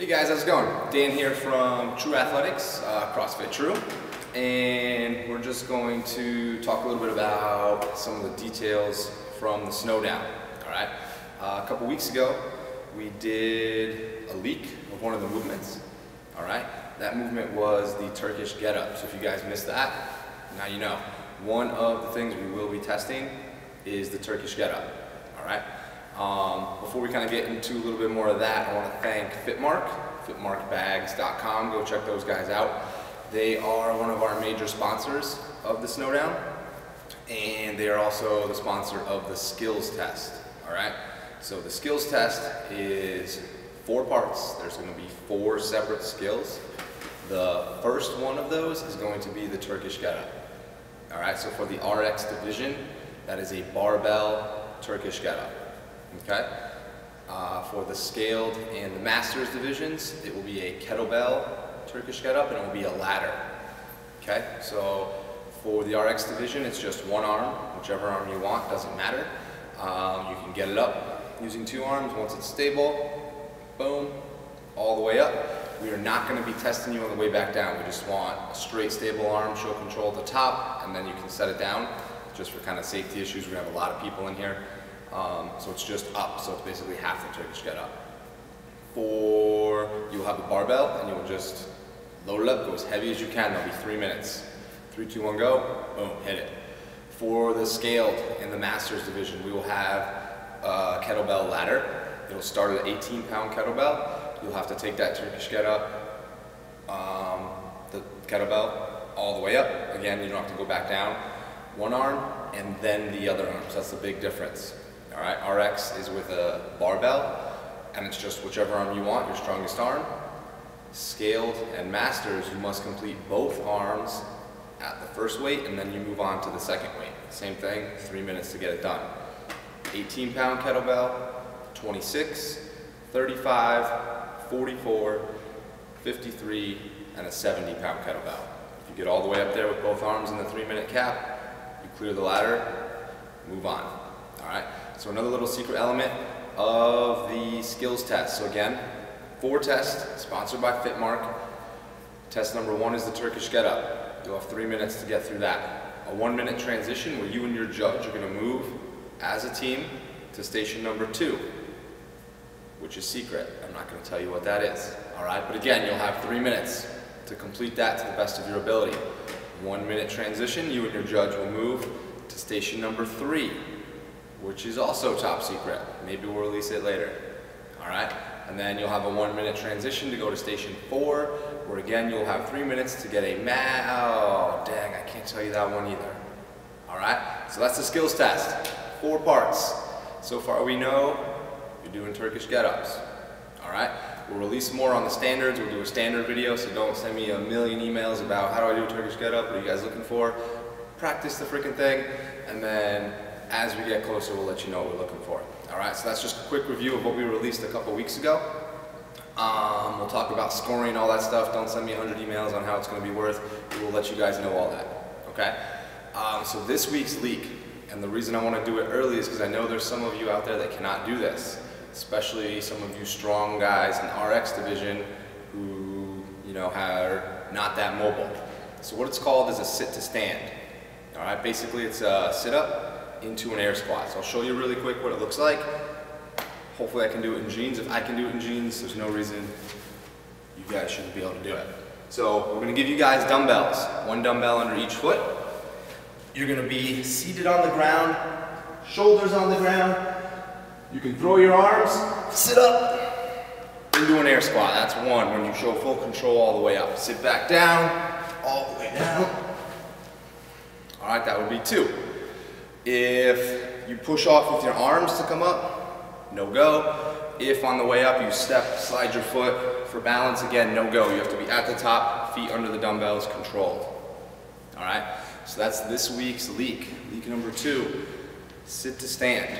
Hey guys, how's it going? Dan here from True Athletics, CrossFit True, and we're just going to talk a little bit about some of the details from the snowdown. All right, a couple weeks ago we did a leak of one of the movements. All right, that movement was the Turkish get-up. So if you guys missed that, now you know. One of the things we will be testing is the Turkish get-up. All right. Before we kind of get into a little bit more of that, I want to thank fitmarkbags.com. Go check those guys out. They are one of our major sponsors of the snowdown, and they are also the sponsor of the skills test. All right. So the skills test is 4 parts. There's going to be 4 separate skills. The first one of those is going to be the Turkish get-up. All right. So for the RX division, that is a barbell Turkish get-up. Okay. For the scaled and the masters divisions, it will be a kettlebell Turkish get-up, and it will be a ladder. Okay. So for the RX division, it's just one arm, whichever arm you want, doesn't matter. You can get it up using 2 arms. Once it's stable, boom, all the way up. We are not going to be testing you on the way back down. We just want a straight, stable arm, show control at the top, and then you can set it down. Just for kind of safety issues, we have a lot of people in here. So it's just up, so it's basically half the Turkish get-up. You'll have the barbell, and you'll just load it up, go as heavy as you can. That'll be 3 minutes. 3, 2, 1, go, boom, hit it. For the scaled in the masters division, we will have a kettlebell ladder. It'll start at an 18-pound kettlebell. You'll have to take that Turkish get-up, the kettlebell, all the way up. Again, you don't have to go back down. One arm, and then the other arm. So that's the big difference. All right, RX is with a barbell, and it's just whichever arm you want, your strongest arm. Scaled and masters, you must complete both arms at the first weight, and then you move on to the second weight. Same thing, 3 minutes to get it done. 18-pound kettlebell, 26, 35, 44, 53, and a 70-pound kettlebell. If you get all the way up there with both arms in the 3-minute cap, you clear the ladder, move on. All right. So another little secret element of the skills test. So again, 4 tests sponsored by Fitmark. Test number 1 is the Turkish get-up. You'll have 3 minutes to get through that. A 1-minute transition where you and your judge are going to move as a team to station number 2, which is secret. I'm not going to tell you what that is. All right. But again, you'll have 3 minutes to complete that to the best of your ability. 1-minute transition, you and your judge will move to station number 3, which is also top secret. Maybe we'll release it later. All right? And then you'll have a 1-minute transition to go to station 4, where again, you'll have 3 minutes to get a oh, dang, I can't tell you that one either. All right? So that's the skills test. 4 parts. So far we know you're doing Turkish get-ups. All right? We'll release more on the standards. We'll do a standard video, so don't send me a million emails about how do I do a Turkish get-up, what are you guys looking for? Practice the freaking thing, and then as we get closer, we'll let you know what we're looking for. All right, so that's just a quick review of what we released a couple weeks ago. We'll talk about scoring, all that stuff. Don't send me 100 emails on how it's going to be worth. We will let you guys know all that, okay? So this week's leak, and the reason I want to do it early is because I know there's some of you out there that cannot do this, especially some of you strong guys in RX division who, you know, are not that mobile. So what it's called is a sit to stand. All right, basically it's a sit up into an air squat. So I'll show you really quick what it looks like. Hopefully I can do it in jeans. If I can do it in jeans, there's no reason you guys shouldn't be able to do it. So we're going to give you guys dumbbells. 1 dumbbell under each foot. You're going to be seated on the ground, shoulders on the ground. You can throw your arms, sit up, and do an air squat. That's 1, when you show full control all the way up. Sit back down, all the way down. All right, that would be 2. If you push off with your arms to come up, no go. If on the way up you slide your foot for balance, again, no go. You have to be at the top, feet under the dumbbells, controlled. All right, so that's this week's leak. Leak number 2, sit to stand.